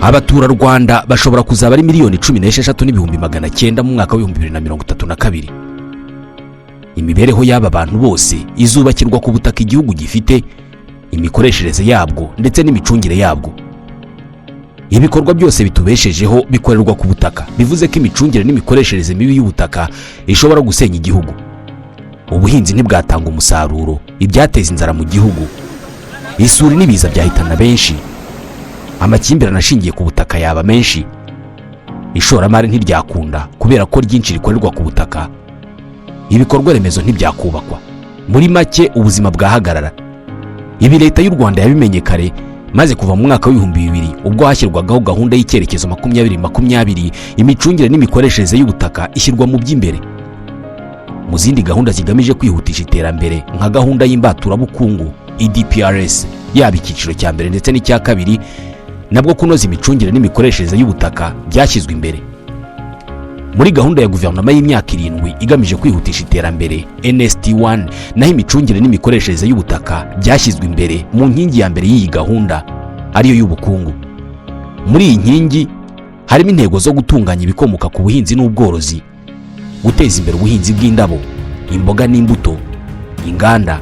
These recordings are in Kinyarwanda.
abaturarwanda bashobora kuzaba ari miliyoni 16,900 mu mwaka wa 2032. Imibereho y'aba bantu bose izubakirwa ku butaka igihugu gifite, imikoreshereze yabwo ndetse n'imicungire yabwo. Ibikorwa byose bitubeshejeho bikorerwa ku butaka, bivuze ko imicungire n'imikoreshereze mibi y'ubutaka ishobora gusenya igihugu. Ubuhinzi ntibwatanga umusaruro, ibyateza inzara mu gihugu, isuri n'ibiza byahitana benshi, amakimbirane ashingiye ku butaka yaba menshi, ishoramari ntiryakunda kubera ko ryinshi rikorerwa ku butaka, ibikorwa remezo ntibyakubakwa. Muri make ubuzima bwahagarara. Ibi leta y'u Rwanda yabimenye kare, maze kuva mu mwaka wa 2000 ubwo hashyirwagaho gahunda y'icyerekezo 2020 imicungire n'imikoreshereze y'ubutaka ishyirwa mu by'imbere. Mu zindi gahunda zigamije kwihutisha iterambere nka gahunda y'imbaturabukungu EDPRS yaba icyiciro cya mbere ndetse n'icya kabiri, nabwo kunoza imicungire n'imikoreshereze y'ubutaka byashyizwe imbere. Muri gahunda ya guverinoma y'imyaka 7 igamije kwihutisha iterambere NST1 naho imicungire n'imikoreshereze y'ubutaka byashyizwe imbere mu nkingi ya mbere y'iyi gahunda, ariyo y'ubukungu. Muri iyi nkingi harimo intego zo gutunganya ibikomoka ku buhinzi n'ubworozi, guteza imbere ubuhinzi bw'indabo, imboga n'imbuto, inganda,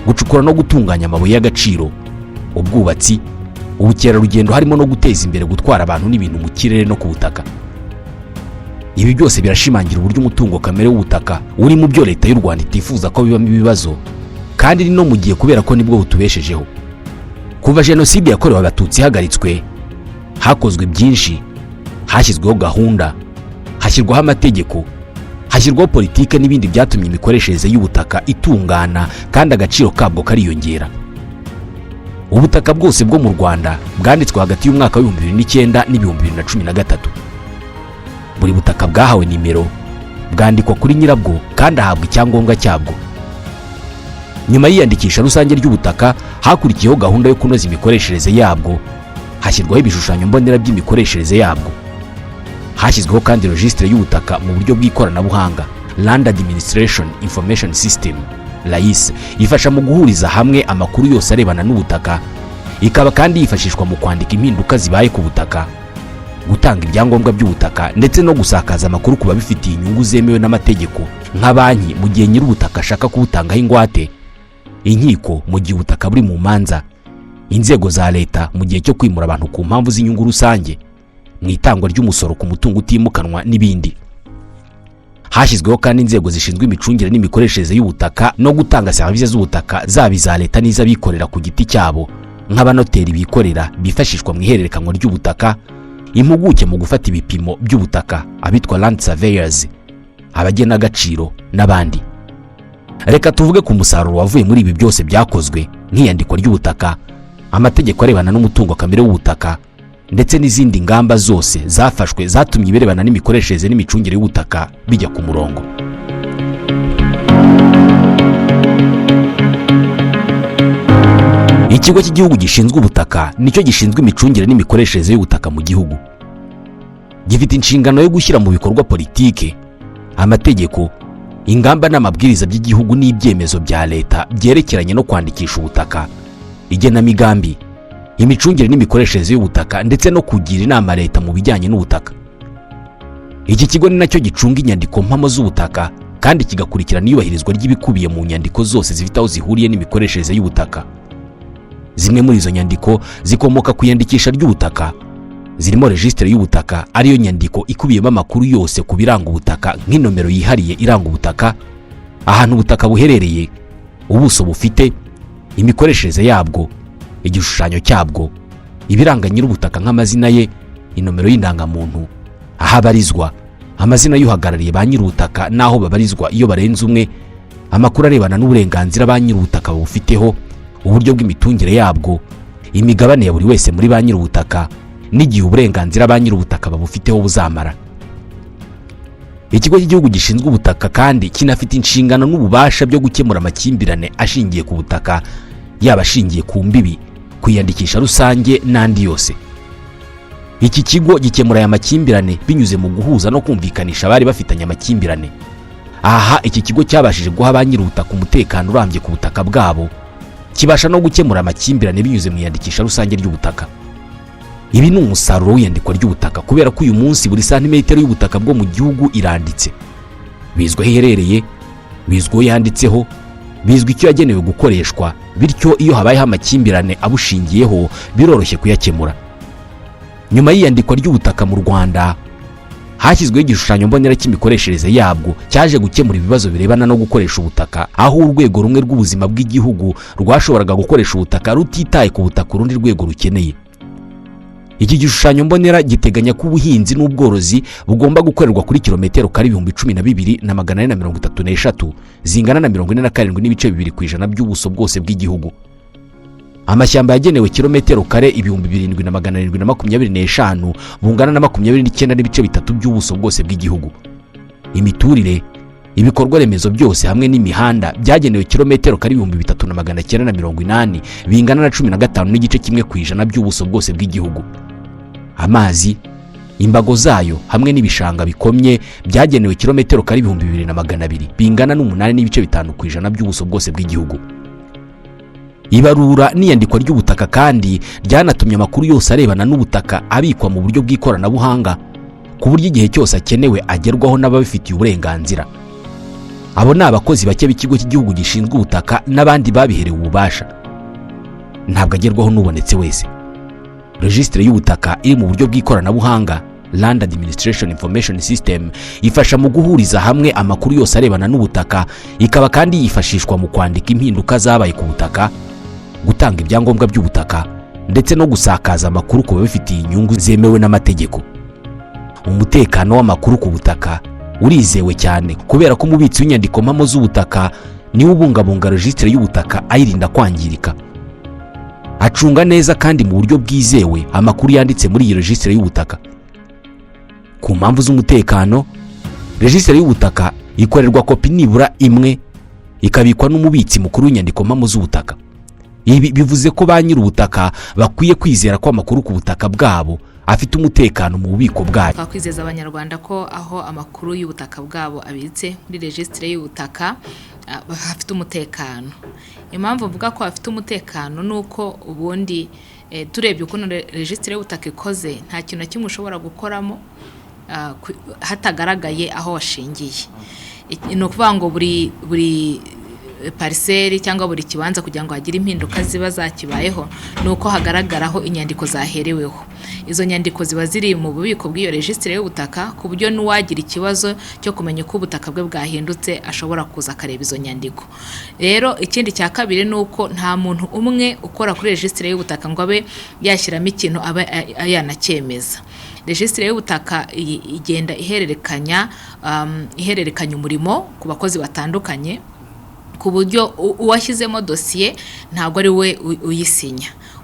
gucukura no gutunganya amabuye y'agaciro, ubwubatsi, ubukerarugendo, harimo no guteza imbere gutwara abantu n'ibintu mu kirere no ku butaka. Ibi byose birashimangira uburyo umutungo kamere w'ubutaka uri mu byo leta y'u Rwanda itifuza ko bibamo ibibazo, kandi ni no mu gihe kubera ko nibwo butubeshejeho. Kuva jenoside yakorewe abatutsi hagaritswe, hakozwe byinshi, hashyizweho gahunda, hashyirwaho amategeko, hashyirwaho politike n'ibindi byatumye imikoreshereze y'ubutaka itungana kandi agaciro kabwo kariyongera. Ubutaka bwose bwo mu Rwanda bwanditswe hagati y'umwaka wa 2009 n'2013. Buri butaka bwahawe nimero, bwandikwa kuri nyirabwo kandi ahabwa icyangombwa cyabwo. Nyuma y'iyandikisha rusange ry'ubutaka hakurikiyeho gahunda yo kunoza imikoreshereze yabwo, hashyirwaho ibishushanyombonera by'imikoreshereze yabwo. Hashyizweho kandi registre y'ubutaka mu buryo bw'ikoranabuhanga, Land Administration Information System (RAIS), ifasha mu guhuriza hamwe amakuru yose arebana n'ubutaka, ikaba kandi yifashishwa mu kwandika impinduka zibaye ku butaka, gutanga ibyangombwa by'ubutaka ndetse no gusakaza amakuru ku babifitiye inyungu zemewe n'amategeko nka banki mu gihe nyir'ubutaka ashaka kubutangaho ingwate, inkiko mu gihe ubutaka buri mu manza, inzego za leta mu gihe cyo kwimura abantu ku mpamvu z'inyungu rusange, mu itangwa ry'umusoro ku mutungo utimukanwa n'ibindi. Hashyizweho kandi inzego zishinzwe imicungire n'imikoreshereze y'ubutaka no gutanga serivisi z'ubutaka zaba iza leta n'iz'abikorera ku giti cyabo, nk'abanoteri bikorera bifashishwa mu ihererekanwa ry'ubutaka, impuguke mu gufata ibipimo by'ubutaka abitwa land surveyors, abagena agaciro n'abandi. Reka tuvuge ku musaruro wavuye muri ibi byose byakozwe, nk'iyandikwa ry'ubutaka, amategeko arebana n'umutungo kamere w'ubutaka ndetse n'izindi ngamba zose zafashwe zatumye ibirebana n'imikoreshereze n'imicungire y'ubutaka bijya ku murongo. Ikigo cy'igihugu gishinzwe ubutaka nicyo gishinzwe imicungire n'imikoreshereze y'ubutaka mu gihugu. Gifite inshingano yo gushyira mu bikorwa politike, amategeko, ingamba n'amabwiriza by'igihugu n'ibyemezo bya leta byerekeranye no kwandikisha ubutaka, igenamigambi, imicungire n'imikoreshereze y'ubutaka ndetse no kugira inama leta mu bijyanye n'ubutaka. Iki kigo ni nacyo gicunga inyandiko mpamo z'ubutaka kandi kigakurikirana iyubahirizwa ry'ibikubiye mu nyandiko zose zifite aho zihuriye n'imikoreshereze y'ubutaka. Zimwe muri izo nyandiko zikomoka ku iyandikisha ry'ubutaka, zirimo registre y'ubutaka, ariyo nyandiko ikubiyemo amakuru yose ku biranga ubutaka nk'inomero yihariye iranga ubutaka, ahantu ubutaka buherereye, ubuso bufite, imikoreshereze yabwo, igishushanyo cyabwo, ibiranga nyir'ubutaka nk'amazina ye, inomero y'indangamuntu, aho abarizwa, amazina y'uhagarariye ba nyir'ubutaka n'aho babarizwa iyo barenze umwe, amakuru arebana n'uburenganzira ba nyir'ubutaka bufiteho, uburyo bw'imitungire yabwo, imigabane ya buri wese muri ba nyir'ubutaka n'igihe uburenganzira ba nyir'ubutaka babufiteho buzamara. Ikigo cy'igihugu gishinzwe ubutaka kandi kinafite inshingano n'ububasha byo gukemura amakimbirane ashingiye ku butaka, yaba ashingiye ku mbibi, kwiyandikisha rusange n'andi yose. Iki kigo gikemura aya makimbirane binyuze mu guhuza no kumvikanisha abari bafitanye amakimbirane. Aha iki kigo cyabashije guha ba nyir'ubutaka umutekano urambye ku butaka bwabo, kibasha no gukemura amakimbirane binyuze mu iyandikisha rusange ry'ubutaka. Ibi ni umusaruro w'iyandikwa ry'ubutaka kubera ko uyu munsi buri santimetero y'ubutaka bwo mu gihugu iranditse, bizwi aho iherereye, bizwi uwo yanditseho, bizwi icyo yagenewe gukoreshwa, bityo iyo habayeho amakimbirane abushingiyeho biroroshye kuyakemura. Nyuma y'iyandikwa ry'ubutaka mu Rwanda hashyizweho igishushanyombonera cy'imikoreshereze yabwo cyaje gukemura ibibazo birebana no gukoresha ubutaka, aho urwego rumwe rw'ubuzima bw'igihugu rwashoboraga gukoresha ubutaka rutitaye ku butaka urundi rwego rukeneye. Iki gishushanyombonera giteganya ko ubuhinzi n'ubworozi bugomba gukorerwa kuri kilometero kare 12,433 zingana na 47.2% by'ubuso bwose bw'igihugu. Amashyamba yagenewe kilometero kare 7,725 bungana na 29.3% by'ubuso bwose bw'igihugu. Imiturire, ibikorwa remezo byose hamwe n'imihanda byagenewe kilometero kare 3,980 bingana na 15.1% by'ubuso bwose bw'igihugu. Amazi, imbago zayo hamwe n'ibishanga bikomye byagenewe kilometero kare 2,200 bingana n'8.5% by'ubuso bwose bw'igihugu. Ibarura n'iyandikwa ry'ubutaka kandi ryanatumye amakuru yose arebana n'ubutaka abikwa mu buryo bw'ikoranabuhanga, ku buryo igihe cyose akenewe agerwaho n'ababifitiye uburenganzira. Abo ni abakozi bake b'ikigo cy'igihugu gishinzwe ubutaka n'abandi babiherewe ububasha. Ntabwo agerwaho n'ubonetse wese. Registre y'ubutaka iri mu buryo bw'ikoranabuhanga, Land Administration Information System, ifasha mu guhuriza hamwe amakuru yose arebana n'ubutaka, ikaba kandi yifashishwa mu kwandika impinduka zabaye ku butaka, gutanga ibyangombwa by'ubutaka ndetse no gusakaza amakuru ku babifitiye inyungu zemewe n'amategeko. Umutekano w'amakuru ku butaka urizewe cyane kubera ko umubitsi w'inyandiko mpamo z'ubutaka niwe ubungabunga registre y'ubutaka ayirinda kwangirika. Acunga neza kandi mu buryo bwizewe amakuru yanditse muri iyi registre y'ubutaka. Ku mpamvu z'umutekano, registre y'ubutaka ikorerwa kopi nibura imwe ikabikwa n'umubitsi mukuru w'inyandiko mpamo z'ubutaka. Ibi bivuze ko ba nyiri ubutaka bakwiye kwizera ko amakuru ku butaka bwabo afite umutekano mu bubiko bwayo. Twakwizeza abanyarwanda ko aho amakuru y'ubutaka bwabo abitse muri registre y'ubutaka hafite umutekano. Impamvu mvuga ko hafite umutekano nuko ubundi turebye ukuntu registre y'ubutaka ikoze, nta kintu kimwe ushobora gukoramo hatagaragaye aho washingiye. Ni ukuvuga ngo buri pariseri cyangwa buri kibanza kugira ngo hagire impinduka ziba zakibayeho nuko hagaragaraho inyandiko zahereweho. Izo nyandiko ziba ziri mu bubiko bw'iyo registre y'ubutaka ku buryo n'uwagira ikibazo cyo kumenya ko ubutaka bwe bwahindutse ashobora kuza akareba izo nyandiko. Rero ikindi cya kabiri nuko nta muntu umwe ukora kuri registre y'ubutaka ngo abe yashyiramo ikintu aba yanacyemeza. Registre y'ubutaka igenda ihererekanya umurimo ku bakozi batandukanye, ku buryo uwashyizemo dosiye ntabwo ari we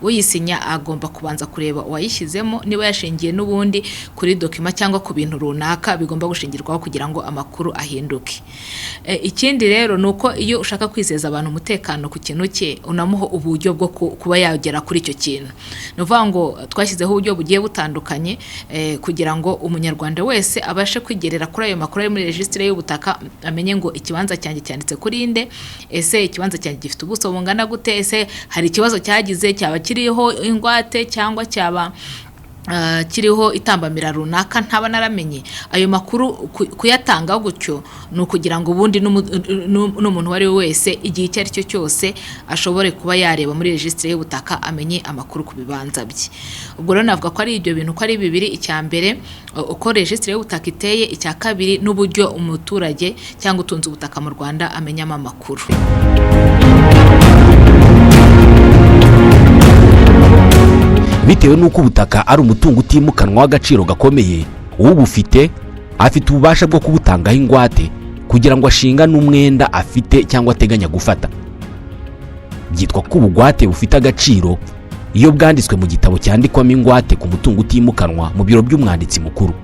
uyisinya agomba kubanza kureba uwayishyizemo niba yashingiye n'ubundi kuri dokima cyangwa ku bintu runaka bigomba gushingirwaho kugira ngo amakuru ahinduke. Ikindi rero nuko iyo ushaka kwizeza abantu umutekano ku kintu cye unamuho uburyo bwo kuba yagera kuri icyo kintu. Nuvuga ngo twashyizeho uburyo bugiye butandukanye kugira ngo umunyarwanda wese abashe kwigerera kuri ayo makuru ari muri registre y'ubutaka, amenye ngo ikibanza cyanjye cyanditse kuri inde, ese ikibanza cyanjye gifite ubuso bungana gute, ese hari ikibazo cyagize cyaba kiriho ingwate cyangwa cyaba kiriho itambamira runaka ntaba naramenye. Ayo makuru kuyatanga gutyo ni ukugira ngo ubundi n'umuntu wari we wese igihe icyo ari cyo cyose ashobore kuba yareba muri registre y'ubutaka amenye amakuru ku bibanza bye. Ubwo rero navuga ko ari ibyo bintu ko ari bibiri: icya mbere uko registre y'ubutaka iteye, icya kabiri n'uburyo umuturage cyangwa utunze ubutaka mu Rwanda amenyamo amakuru. Bitewe n'uko ubutaka ari umutungo utimukanwa w'agaciro gakomeye, ubufite afite ububasha bwo kubutangaho ingwate kugira ngo ashinga n'umwenda afite cyangwa ateganya gufata. Byitwa ko ubugwate bufite agaciro iyo bwanditswe mu gitabo cyandikwamo ingwate ku mutungo utimukanwa mu biro by'umwanditsi mukuru.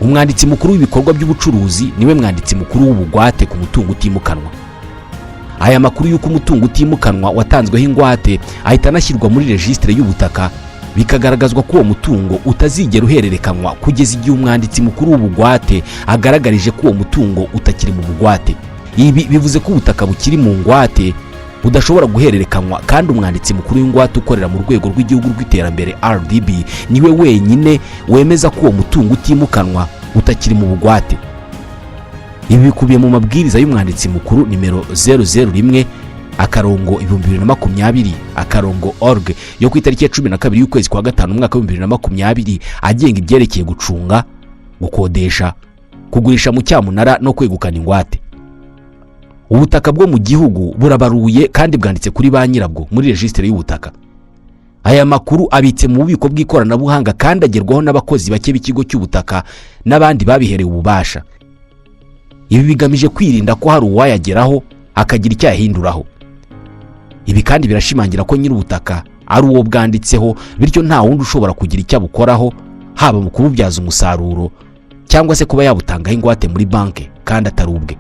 Umwanditsi mukuru w'ibikorwa by'ubucuruzi niwe mwanditsi mukuru w'ubugwate ku mutungo utimukanwa. Aya makuru y'uko umutungo utimukanwa watanzweho ingwate ahita anashyirwa muri registre y'ubutaka, bikagaragazwa ko uwo mutungo utazigera uhererekanywa kugeza igihe umwanditsi mukuru w'ubugwate agaragarije ko uwo mutungo utakiri mu bugwate. Ibi bivuze ko ubutaka bukiri mu ngwate budashobora guhererekanywa, kandi umwanditsi mukuru w'ingwate ukorera mu rwego rw'igihugu rw'iterambere RDB niwe wenyine wemeza ko uwo mutungo utimukanwa utakiri mu bugwate. Ibi bikubiye mu mabwiriza y'umwanditsi mukuru nimero 001/2020/org yo ku itariki ya 12 y'ukwezi kwa gatanu umwaka wa 2020 agenga ibyerekeye gucunga, gukodesha, kugurisha mu cyamunara no kwegukana ingwate. Ubutaka bwo mu gihugu burabaruye kandi bwanditse kuri ba nyirabwo muri registre y'ubutaka. Aya makuru abitse mu bubiko bw'ikoranabuhanga kandi agerwaho n'abakozi bake b'ikigo cy'ubutaka n'abandi babiherewe ububasha. Ibi bigamije kwirinda ko hari uwayageraho akagira icyo yahinduraho. Ibi kandi birashimangira ko nyir'ubutaka ari uwo bwanditseho, bityo nta wundi ushobora kugira icyo abukoraho, haba mu kububyaza umusaruro cyangwa se kuba yabutangaho ingwate muri banki kandi atari ubwe.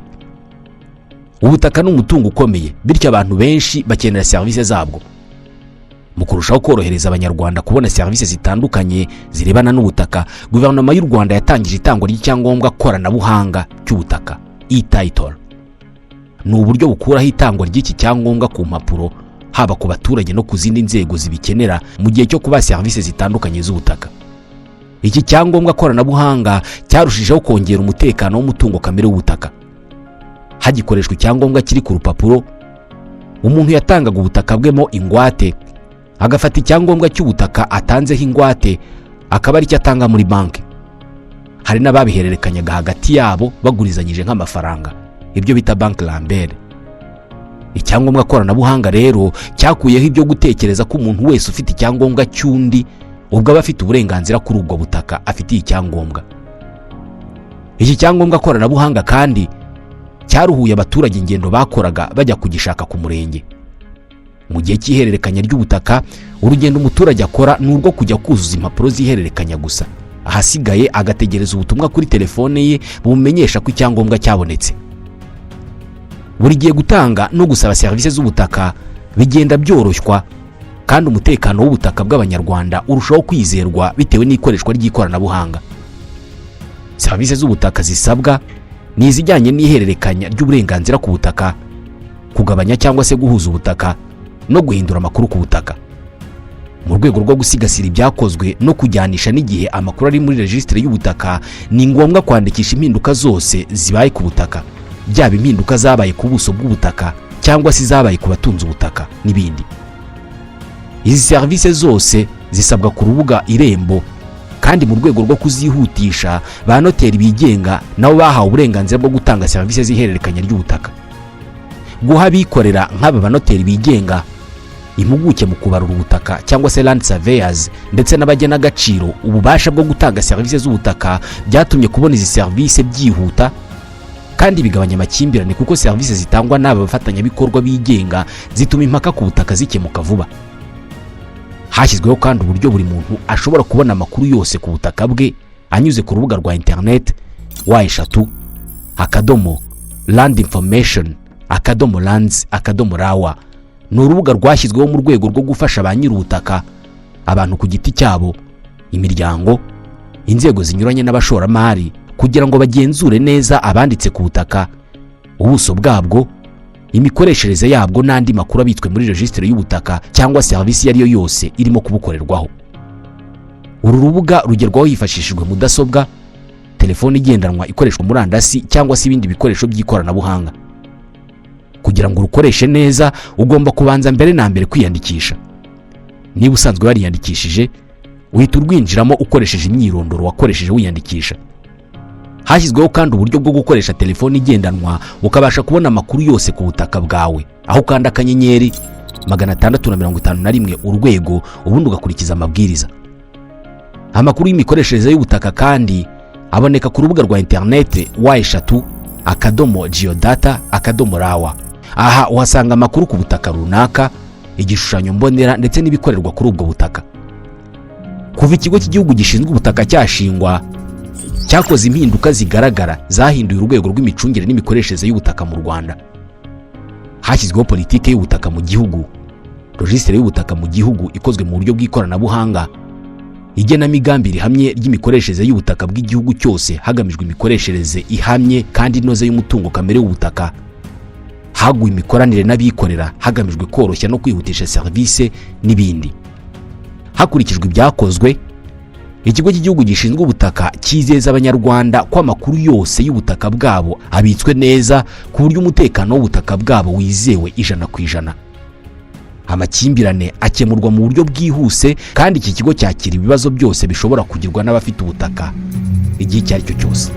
Ubutaka ni umutungo ukomeye, bityo abantu benshi bakenera serivisi zabwo. Mu kurushaho korohereza abanyarwanda kubona serivisi zitandukanye zirebana n'ubutaka, guverinoma y'u Rwanda yatangije itangwa ry'icyangombwa koranabuhanga cy'ubutaka e-title. Ni uburyo bukuraho itangwa ry'iki cyangombwa ku mpapuro, haba ku baturage no ku zindi nzego zibikenera mu gihe cyo kuba serivisi zitandukanye z'ubutaka. Iki cyangombwa koranabuhanga cyarushijeho kongera umutekano w'umutungo kamere w'ubutaka. Hagikoreshwa icyangombwa kiri ku rupapuro, umuntu yatangaga ubutaka bwemo ingwate agafata icyangombwa cy'ubutaka atanzeho ingwate akaba ari cyo atanga muri banki. Hari n'ababihererekanyaga hagati yabo bagurizanyije nk'amafaranga, ibyo bita banki lambert. Icyangombwa koranabuhanga rero cyakuyeho ibyo gutekereza ko umuntu wese ufite icyangombwa cy'undi ubwo aba afite uburenganzira kuri ubwo butaka afitiye icyangombwa. Iki cyangombwa koranabuhanga kandi cyaruhuye abaturage ingendo bakoraga bajya kugishaka ku murenge. Mu gihe cy'ihererekanya ry'ubutaka, urugendo umuturage akora ni urwo kujya kuzuza impapuro z'ihererekanya gusa, ahasigaye agategereza ubutumwa kuri telefone ye bumumenyesha ko icyangombwa cyabonetse. Buri gihe gutanga no gusaba serivisi z'ubutaka bigenda byoroshywa, kandi umutekano w'ubutaka bw'abanyarwanda urushaho kwizerwa bitewe n'ikoreshwa ry'ikoranabuhanga. Serivisi z'ubutaka zisabwa ni izijyanye n'ihererekanya ry'uburenganzira ku butaka, kugabanya cyangwa se guhuza ubutaka no guhindura amakuru ku butaka. Mu rwego rwo gusigasira ibyakozwe no kujyanisha n'igihe amakuru ari muri registre y'ubutaka, ni ngombwa kwandikisha impinduka zose zibaye ku butaka, byaba impinduka zabaye ku buso bw'ubutaka cyangwa se zabaye ku batunze ubutaka n'ibindi. Izi serivisi zose zisabwa ku rubuga Irembo, kandi mu rwego rwo kuzihutisha ba noteri bigenga nabo bahawe uburenganzira bwo gutanga serivisi z'ihererekanya ry'ubutaka. Guha abikorera nk'aba banoteri bigenga, impuguke mu kubarura ubutaka cyangwa se land surveyors, ndetse n'abagena agaciro ububasha bwo gutanga serivisi z'ubutaka byatumye kubona izi serivisi byihuta kandi bigabanya amakimbirane, kuko serivisi zitangwa n'aba bafatanyabikorwa bigenga zituma impaka ku butaka zikemuka vuba. Hashyizweho kandi uburyo buri muntu ashobora kubona amakuru yose ku butaka bwe anyuze ku rubuga rwa internet wa3.landinformation.lands.rawa. Ni urubuga rwashyizweho mu rwego rwo gufasha ba nyir'ubutaka, abantu ku giti cyabo, imiryango, inzego zinyuranye n'abashoramari kugira ngo bagenzure neza abanditse ku butaka, ubuso bwabwo, imikoreshereze yabwo n'andi makuru abitswe muri registre y'ubutaka cyangwa serivisi yariyo yose irimo kubukorerwaho. Uru rubuga rugerwaho hifashishijwe mudasobwa, telefone igendanwa ikoreshwa murandasi cyangwa se ibindi bikoresho by'ikoranabuhanga. Kugira ngo urukoreshe neza, ugomba kubanza mbere na mbere kwiyandikisha. Niba usanzwe wariyandikishije, uhita urwinjiramo ukoresheje imyirondoro wakoresheje wiyandikisha. Hashyizweho kandi uburyo bwo gukoresha telefone igendanwa ukabasha kubona amakuru yose ku butaka bwawe, aho ukanda akanyenyeri 651 urwego, ubundi ugakurikiza amabwiriza. Amakuru y'imikoreshereze y'ubutaka kandi aboneka ku rubuga rwa internet wa3.geodata.rawa. Aha uhasanga amakuru ku butaka runaka, igishushanyombonera ndetse n'ibikorerwa kuri ubwo butaka. Kuva ikigo cy'igihugu gishinzwe ubutaka cyashingwa, cyakoze impinduka zigaragara zahinduye urwego rw'imicungire n'imikoreshereze y'ubutaka mu Rwanda. Hashyizweho politike y'ubutaka mu gihugu, registre y'ubutaka mu gihugu ikozwe mu buryo bw'ikoranabuhanga, igenamigambi rihamye ry'imikoreshereze y'ubutaka bw'igihugu cyose hagamijwe imikoreshereze ihamye kandi inoze y'umutungo kamere w'ubutaka. haguye imikoranire n'abikorera hagamijwe koroshya no kwihutisha serivisi n'ibindi. Hakurikijwe ibyakozwe, ikigo cy'igihugu gishinzwe ubutaka cyizeza abanyarwanda ko amakuru yose y'ubutaka bwabo abitswe neza ku buryo umutekano w'ubutaka bwabo wizewe 100%. Amakimbirane akemurwa mu buryo bwihuse kandi iki kigo cyakira ibibazo byose bishobora kugirwa n'abafite ubutaka igihe icyo ari cyo cyose.